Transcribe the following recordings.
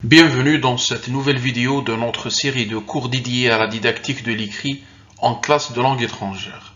Bienvenue dans cette nouvelle vidéo de notre série de cours dédiés à la didactique de l'écrit en classe de langue étrangère.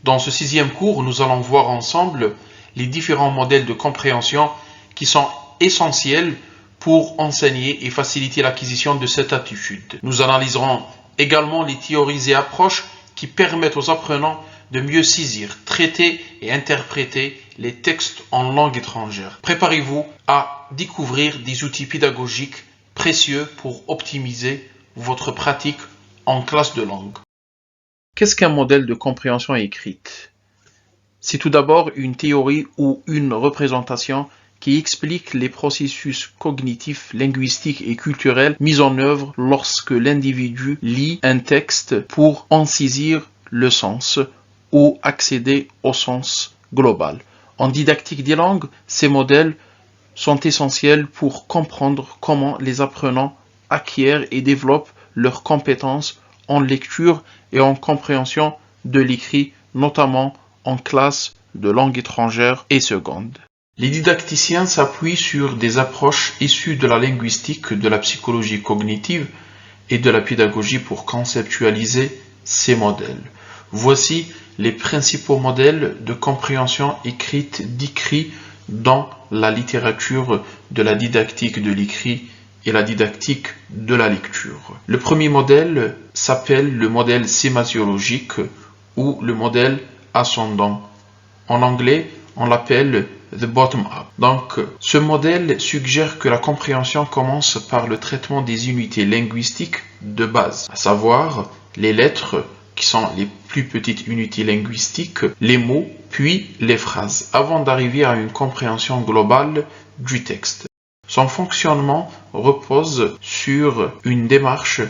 Dans ce 6e cours, nous allons voir ensemble les différents modèles de compréhension qui sont essentiels pour enseigner et faciliter l'acquisition de cette aptitude. Nous analyserons également les théories et approches qui permettent aux apprenants de mieux saisir, traiter et interpréter les textes en langue étrangère. Préparez-vous à découvrir des outils pédagogiques précieux pour optimiser votre pratique en classe de langue. Qu'est-ce qu'un modèle de compréhension écrite? C'est tout d'abord une théorie ou une représentation qui explique les processus cognitifs, linguistiques et culturels mis en œuvre lorsque l'individu lit un texte pour en saisir le sens ou accéder au sens global. En didactique des langues, ces modèles sont essentiels pour comprendre comment les apprenants acquièrent et développent leurs compétences en lecture et en compréhension de l'écrit, notamment en classe de langue étrangère et seconde. Les didacticiens s'appuient sur des approches issues de la linguistique, de la psychologie cognitive et de la pédagogie pour conceptualiser ces modèles. Voici les principaux modèles de compréhension écrite décrits dans la littérature de la didactique de l'écrit et la didactique de la lecture. Le premier modèle s'appelle le modèle sémasiologique ou le modèle ascendant. En anglais, on l'appelle the bottom-up. Donc, ce modèle suggère que la compréhension commence par le traitement des unités linguistiques de base, à savoir les lettres, qui sont les plus petites unités linguistiques, les mots, puis les phrases, avant d'arriver à une compréhension globale du texte. Son fonctionnement repose sur une démarche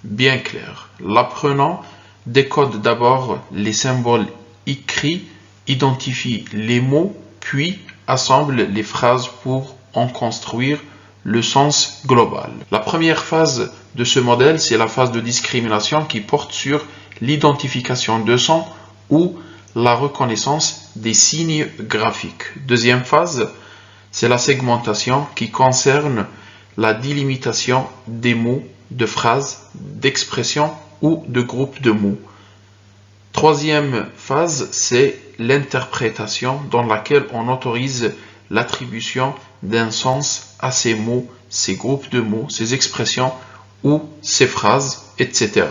bien claire. L'apprenant décode d'abord les symboles écrits, identifie les mots, puis assemble les phrases pour en construire le sens global. La première phase de ce modèle, c'est la phase de discrimination qui porte sur l'identification de sons ou la reconnaissance des signes graphiques. Deuxième phase, c'est la segmentation qui concerne la délimitation des mots, de phrases, d'expressions ou de groupes de mots. Troisième phase, c'est l'interprétation dans laquelle on autorise l'attribution d'un sens à ces mots, ces groupes de mots, ces expressions ou ces phrases, etc.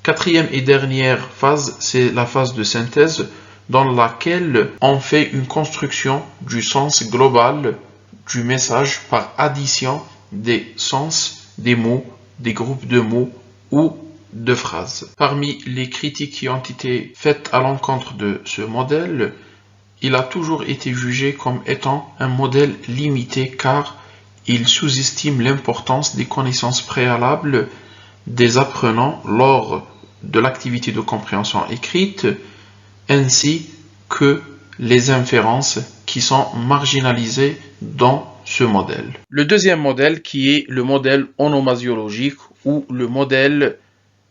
Quatrième et dernière phase, c'est la phase de synthèse dans laquelle on fait une construction du sens global du message par addition des sens des mots, des groupes de mots ou de phrases. Parmi les critiques qui ont été faites à l'encontre de ce modèle, il a toujours été jugé comme étant un modèle limité car il sous-estime l'importance des connaissances préalables des apprenants lors de l'activité de compréhension écrite, ainsi que les inférences qui sont marginalisées dans ce modèle. Le deuxième modèle qui est le modèle onomasiologique ou le modèle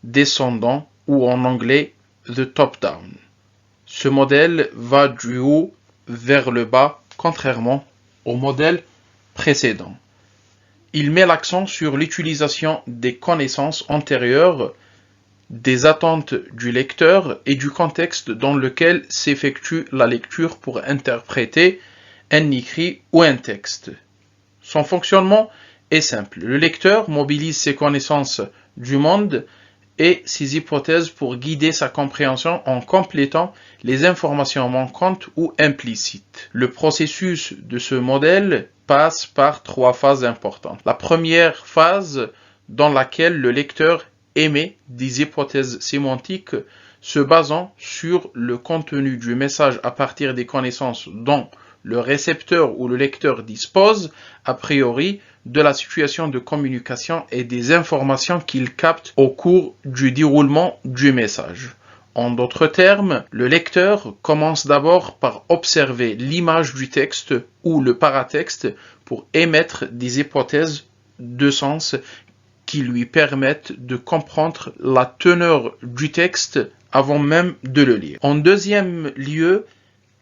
descendant ou en anglais the top-down. Ce modèle va du haut vers le bas, contrairement au modèle précédent. Il met l'accent sur l'utilisation des connaissances antérieures, des attentes du lecteur et du contexte dans lequel s'effectue la lecture pour interpréter un écrit ou un texte. Son fonctionnement est simple. Le lecteur mobilise ses connaissances du monde et ses hypothèses pour guider sa compréhension en complétant les informations manquantes ou implicites. Le processus de ce modèle passe par 3 phases importantes. La première phase dans laquelle le lecteur émet des hypothèses sémantiques se basant sur le contenu du message à partir des connaissances dont le récepteur ou le lecteur dispose, a priori, de la situation de communication et des informations qu'il capte au cours du déroulement du message. En d'autres termes, le lecteur commence d'abord par observer l'image du texte ou le paratexte pour émettre des hypothèses de sens qui lui permettent de comprendre la teneur du texte avant même de le lire. En deuxième lieu,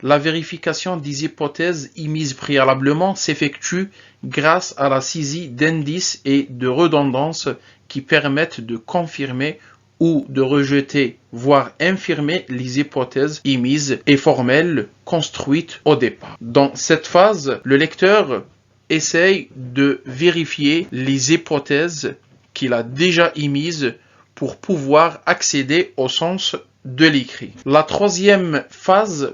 la vérification des hypothèses émises préalablement s'effectue grâce à la saisie d'indices et de redondances qui permettent de confirmer ou de rejeter, voire infirmer les hypothèses émises et formelles construites au départ. Dans cette phase, le lecteur essaye de vérifier les hypothèses qu'il a déjà émises pour pouvoir accéder au sens de l'écrit. La troisième phase,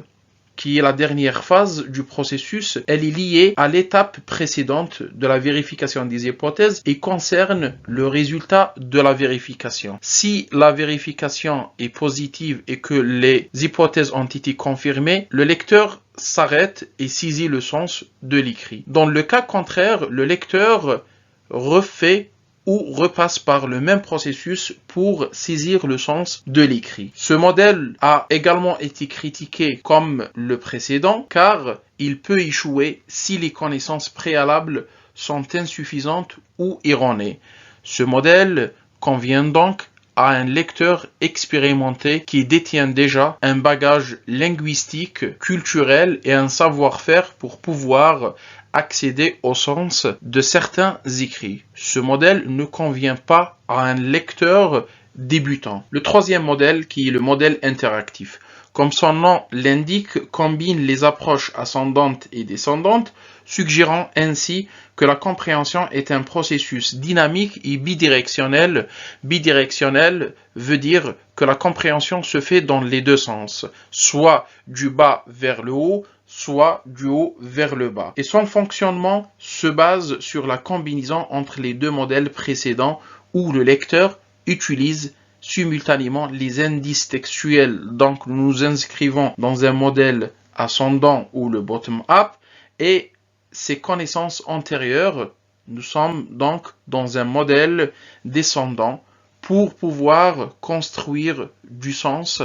qui est la dernière phase du processus, elle est liée à l'étape précédente de la vérification des hypothèses et concerne le résultat de la vérification. Si la vérification est positive et que les hypothèses ont été confirmées, le lecteur s'arrête et saisit le sens de l'écrit. Dans le cas contraire, le lecteur refait ou repasse par le même processus pour saisir le sens de l'écrit. Ce modèle a également été critiqué comme le précédent car il peut échouer si les connaissances préalables sont insuffisantes ou erronées. Ce modèle convient donc à un lecteur expérimenté qui détient déjà un bagage linguistique, culturel et un savoir-faire pour pouvoir accéder au sens de certains écrits. Ce modèle ne convient pas à un lecteur débutant. Le troisième modèle, qui est le modèle interactif. Comme son nom l'indique, combine les approches ascendantes et descendantes, suggérant ainsi que la compréhension est un processus dynamique et bidirectionnel. Bidirectionnel veut dire que la compréhension se fait dans les deux sens, soit du bas vers le haut, soit du haut vers le bas. Et son fonctionnement se base sur la combinaison entre les deux modèles précédents où le lecteur utilise simultanément les indices textuels. Donc nous nous inscrivons dans un modèle ascendant ou le bottom-up et ces connaissances antérieures, nous sommes donc dans un modèle descendant pour pouvoir construire du sens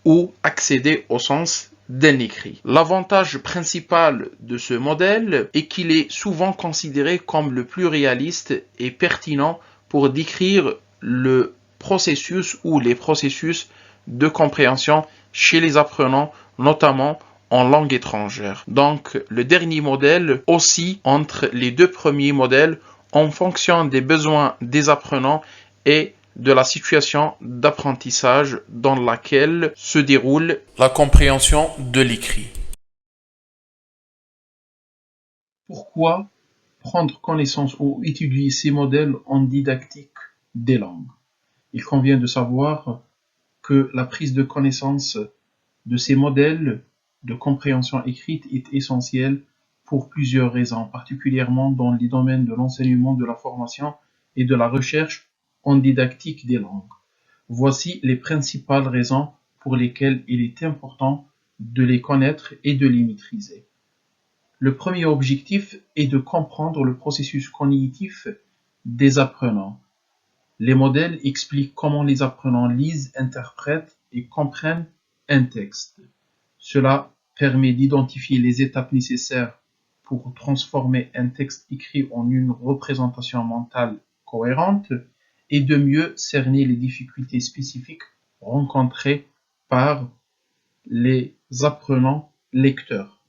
ou accéder au sens d'un écrit. L'avantage principal de ce modèle est qu'il est souvent considéré comme le plus réaliste et pertinent pour décrire le processus ou les processus de compréhension chez les apprenants, notamment en langue étrangère. Donc, le dernier modèle oscille entre les deux premiers modèles en fonction des besoins des apprenants et de la situation d'apprentissage dans laquelle se déroule la compréhension de l'écrit. Pourquoi prendre connaissance ou étudier ces modèles en didactique des langues? Il convient de savoir que la prise de connaissance de ces modèles de compréhension écrite est essentielle pour plusieurs raisons, particulièrement dans les domaines de l'enseignement, de la formation et de la recherche en didactique des langues. Voici les principales raisons pour lesquelles il est important de les connaître et de les maîtriser. Le premier objectif est de comprendre le processus cognitif des apprenants. Les modèles expliquent comment les apprenants lisent, interprètent et comprennent un texte. Cela permet d'identifier les étapes nécessaires pour transformer un texte écrit en une représentation mentale cohérente et de mieux cerner les difficultés spécifiques rencontrées par les apprenants lecteurs.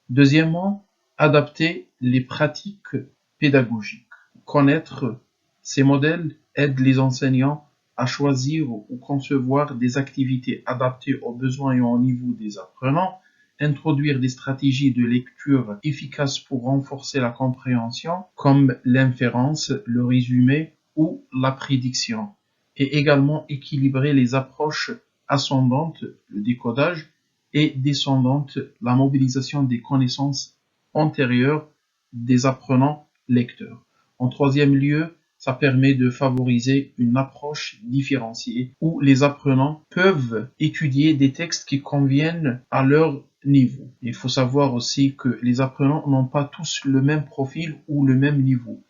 Deuxièmement, adapter les pratiques pédagogiques. Connaître ces modèles aide les enseignants à choisir ou concevoir des activités adaptées aux besoins et au niveau des apprenants, introduire des stratégies de lecture efficaces pour renforcer la compréhension, comme l'inférence, le résumé ou la prédiction, et également équilibrer les approches ascendantes, le décodage, et descendantes, la mobilisation des connaissances antérieures des apprenants lecteurs. En troisième lieu, ça permet de favoriser une approche différenciée où les apprenants peuvent étudier des textes qui conviennent à leur niveau. Il faut savoir aussi que les apprenants n'ont pas tous le même profil ou le même niveau.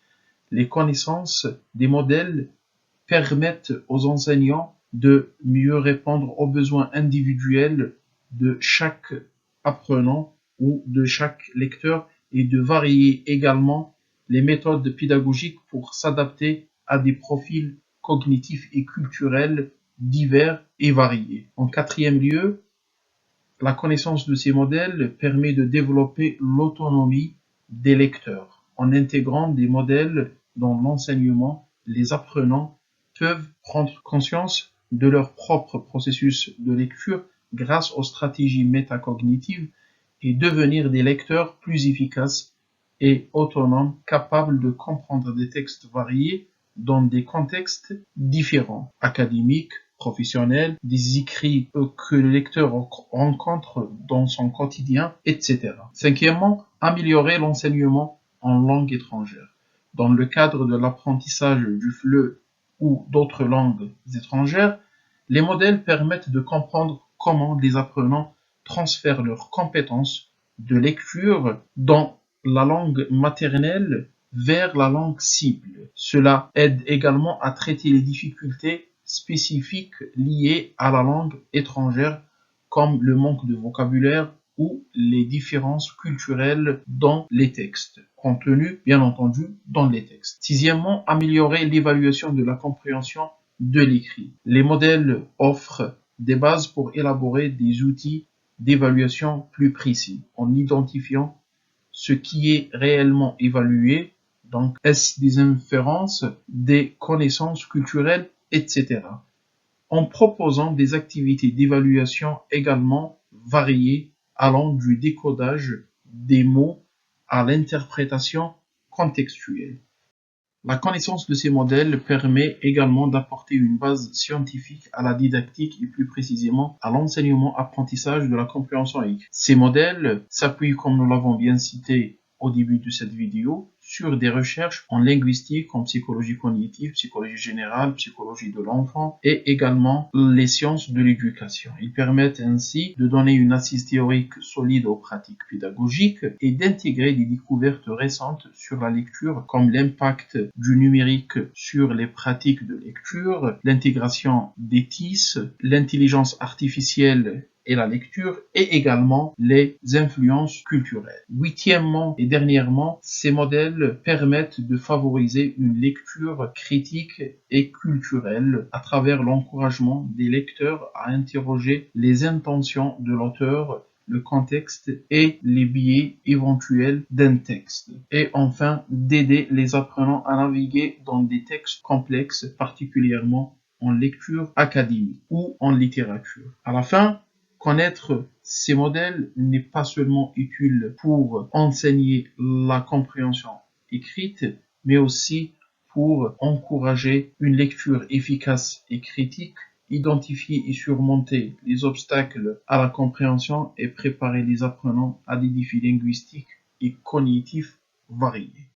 Les connaissances des modèles permettent aux enseignants de mieux répondre aux besoins individuels de chaque apprenant ou de chaque lecteur et de varier également les méthodes pédagogiques pour s'adapter à des profils cognitifs et culturels divers et variés. En quatrième lieu, La connaissance de ces modèles permet de développer l'autonomie des lecteurs. En intégrant des modèles dans l'enseignement, les apprenants peuvent prendre conscience de leur propre processus de lecture grâce aux stratégies métacognitives et devenir des lecteurs plus efficaces et autonomes, capables de comprendre des textes variés dans des contextes différents, académiques, professionnels, des écrits que le lecteur rencontre dans son quotidien, etc. Cinquièmement, améliorer l'enseignement en langue étrangère. Dans le cadre de l'apprentissage du FLE ou d'autres langues étrangères, les modèles permettent de comprendre comment les apprenants transfèrent leurs compétences de lecture dans la langue maternelle vers la langue cible. Cela aide également à traiter les difficultés spécifiques liées à la langue étrangère, comme le manque de vocabulaire ou les différences culturelles dans les textes, contenus bien entendu dans les textes. Sixièmement, améliorer l'évaluation de la compréhension de l'écrit. Les modèles offrent des bases pour élaborer des outils d'évaluation plus précis, en identifiant ce qui est réellement évalué, donc est-ce des inférences, des connaissances culturelles, etc. En proposant des activités d'évaluation également variées allant du décodage des mots à l'interprétation contextuelle. La connaissance de ces modèles permet également d'apporter une base scientifique à la didactique et plus précisément à l'enseignement-apprentissage de la compréhension écrite. Ces modèles s'appuient, comme nous l'avons bien cité au début de cette vidéo, sur des recherches en linguistique, en psychologie cognitive, psychologie générale, psychologie de l'enfant et également les sciences de l'éducation. Ils permettent ainsi de donner une assise théorique solide aux pratiques pédagogiques et d'intégrer des découvertes récentes sur la lecture comme l'impact du numérique sur les pratiques de lecture, l'intégration des TIS, l'intelligence artificielle et la lecture, et également les influences culturelles. Huitièmement et dernièrement, ces modèles permettent de favoriser une lecture critique et culturelle à travers l'encouragement des lecteurs à interroger les intentions de l'auteur, le contexte et les biais éventuels d'un texte. Et enfin, d'aider les apprenants à naviguer dans des textes complexes, particulièrement en lecture académique ou en littérature. À la fin, connaître ces modèles n'est pas seulement utile pour enseigner la compréhension écrite, mais aussi pour encourager une lecture efficace et critique, identifier et surmonter les obstacles à la compréhension et préparer les apprenants à des défis linguistiques et cognitifs variés.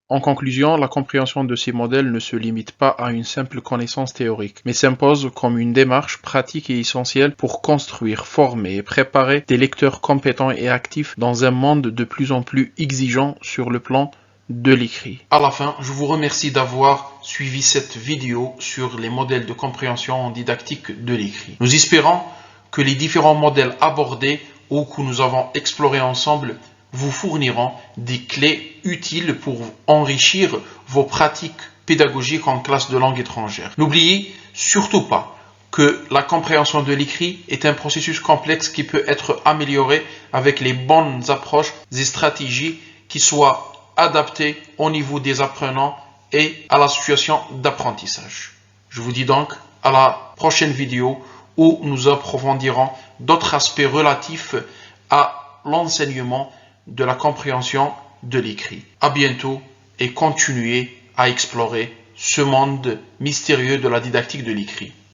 En conclusion, la compréhension de ces modèles ne se limite pas à une simple connaissance théorique, mais s'impose comme une démarche pratique et essentielle pour construire, former et préparer des lecteurs compétents et actifs dans un monde de plus en plus exigeant sur le plan de l'écrit. À la fin, je vous remercie d'avoir suivi cette vidéo sur les modèles de compréhension en didactique de l'écrit. Nous espérons que les différents modèles abordés ou que nous avons explorés ensemble vous fourniront des clés utiles pour enrichir vos pratiques pédagogiques en classe de langue étrangère. N'oubliez surtout pas que la compréhension de l'écrit est un processus complexe qui peut être amélioré avec les bonnes approches et stratégies qui soient adaptées au niveau des apprenants et à la situation d'apprentissage. Je vous dis donc à la prochaine vidéo où nous approfondirons d'autres aspects relatifs à l'enseignement de la compréhension de l'écrit. À bientôt et continuez à explorer ce monde mystérieux de la didactique de l'écrit.